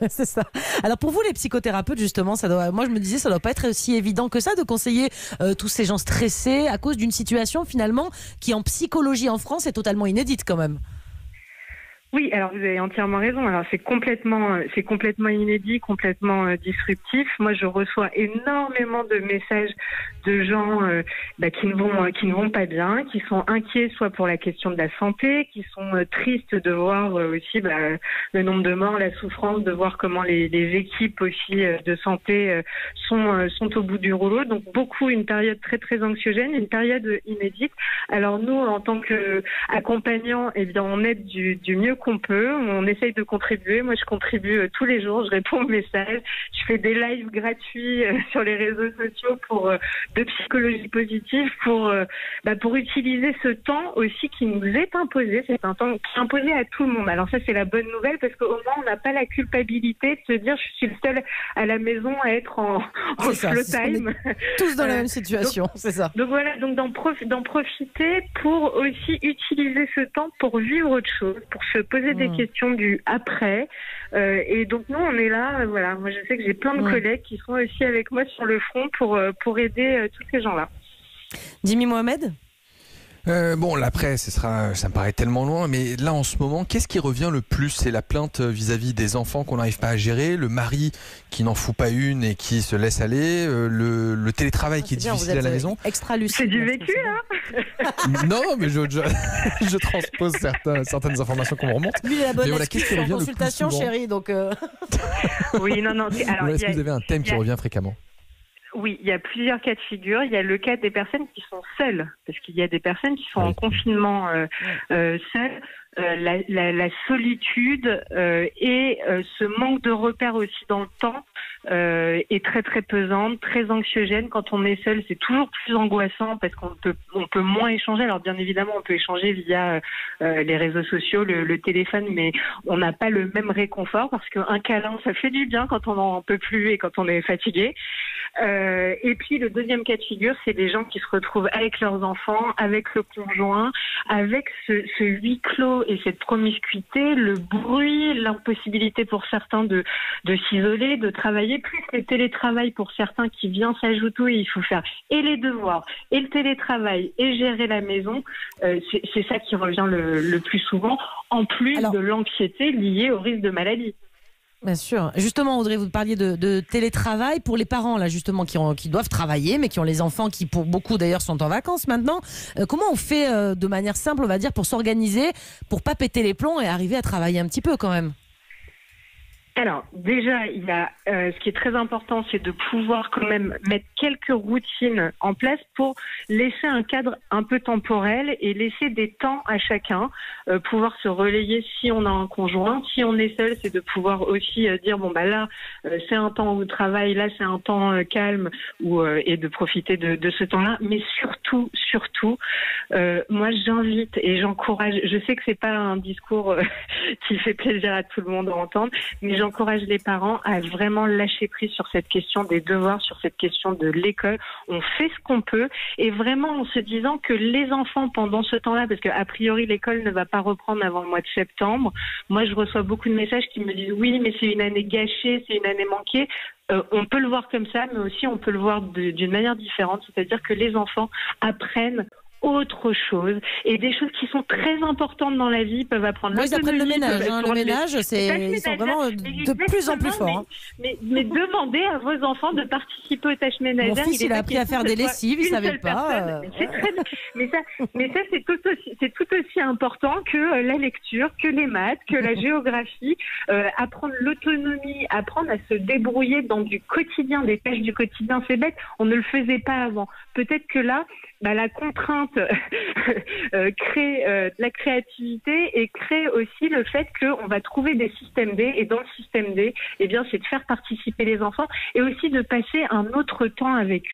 C'est ça. Alors pour vous les psychothérapeutes justement, moi je me disais ça doit pas être aussi évident que ça de conseiller tous ces gens stressés à cause d'une situation finalement qui en psychologie en France est totalement inédite quand même. Oui, alors vous avez entièrement raison. Alors c'est complètement inédit, complètement disruptif. Moi, je reçois énormément de messages de gens qui ne vont pas bien, qui sont inquiets soit pour la question de la santé, qui sont tristes de voir aussi le nombre de morts, la souffrance, de voir comment les équipes aussi de santé sont au bout du rouleau. Donc beaucoup une période très très anxiogène, une période inédite. Alors nous, en tant qu'accompagnants, eh bien on aide du mieux qu'on peut, on essaye de contribuer. Moi, je contribue tous les jours, je réponds aux messages, je fais des lives gratuits sur les réseaux sociaux de psychologie positive pour utiliser ce temps aussi qui nous est imposé. C'est un temps qui est imposé à tout le monde. Alors ça, c'est la bonne nouvelle parce qu'au moins, on n'a pas la culpabilité de se dire je suis le seul à la maison à être en slow time. Tous dans la même situation, c'est ça. Donc voilà, donc d'en profiter pour aussi utiliser ce temps pour vivre autre chose, pour se poser des questions du après. Et donc nous, on est là, voilà. Moi, je sais que j'ai plein de collègues qui sont aussi avec moi sur le front pour aider tous ces gens-là. Jimmy Mohamed ? Bon, l'après, ça me paraît tellement loin, mais là, en ce moment, qu'est-ce qui revient le plus? C'est la plainte vis-à-vis des enfants qu'on n'arrive pas à gérer, le mari qui n'en fout pas une et qui se laisse aller, le télétravail qui est difficile à la maison. Extra lucide. C'est du vécu, là. Non, mais je transpose certaines informations qu'on me remonte. Lui, il a la bonne voilà, excuse en consultation, chérie, donc... Oui, non. Alors, est-ce que vous avez un thème qui revient fréquemment? Oui, il y a plusieurs cas de figure. Il y a le cas des personnes qui sont seules, parce qu'il y a des personnes qui sont en confinement seules. La solitude et ce manque de repères aussi dans le temps est très très pesante, très anxiogène. Quand on est seul, c'est toujours plus angoissant parce qu'on peut moins échanger. Alors bien évidemment, on peut échanger via les réseaux sociaux, le téléphone, mais on n'a pas le même réconfort parce qu'un câlin, ça fait du bien quand on n'en peut plus et quand on est fatigué. Et puis le deuxième cas de figure, c'est des gens qui se retrouvent avec leurs enfants, avec le conjoint, avec ce huis clos et cette promiscuité, le bruit, l'impossibilité pour certains de s'isoler, de travailler, plus le télétravail pour certains qui vient s'ajouter. Il faut faire et les devoirs, et le télétravail, et gérer la maison. C'est ça qui revient le plus souvent, en plus de l'anxiété liée au risque de maladie. Bien sûr. Justement, Audrey, vous parliez de télétravail pour les parents, là, justement, qui doivent travailler, mais qui ont les enfants qui, pour beaucoup d'ailleurs, sont en vacances maintenant. Comment on fait de manière simple, on va dire, pour s'organiser, pour pas péter les plombs et arriver à travailler un petit peu quand même? Alors, déjà, il y a ce qui est très important, c'est de pouvoir quand même mettre quelques routines en place pour laisser un cadre un peu temporel et laisser des temps à chacun, pouvoir se relayer si on a un conjoint. Si on est seul, c'est de pouvoir aussi dire là, c'est un temps au travail, là, c'est un temps calme, et de profiter de ce temps-là. Mais surtout, moi, j'invite et j'encourage. Je sais que c'est pas un discours qui fait plaisir à tout le monde à entendre, mais j'encourage les parents à vraiment lâcher prise sur cette question des devoirs, sur cette question de l'école. On fait ce qu'on peut et vraiment en se disant que les enfants pendant ce temps-là, parce qu'a priori l'école ne va pas reprendre avant le mois de septembre. Moi, je reçois beaucoup de messages qui me disent oui, mais c'est une année gâchée, c'est une année manquée. On peut le voir comme ça, mais aussi on peut le voir d'une manière différente, c'est-à-dire que les enfants apprennent autre chose et des choses qui sont très importantes dans la vie peuvent apprendre. Ils apprennent le ménage, le ménage, ils sont vraiment de plus en plus forts. Mais demandez à vos enfants de participer aux tâches ménagères. Mon fils, il a appris à faire des lessives, il savait pas. Mais ça, c'est tout aussi important que la lecture, que les maths, que la géographie, apprendre l'autonomie, apprendre à se débrouiller dans du quotidien, des tâches du quotidien, c'est bête, on ne le faisait pas avant. Peut-être que là, la contrainte crée de la créativité et crée aussi le fait qu'on va trouver des systèmes D et dans le système D, c'est de faire participer les enfants et aussi de passer un autre temps avec eux.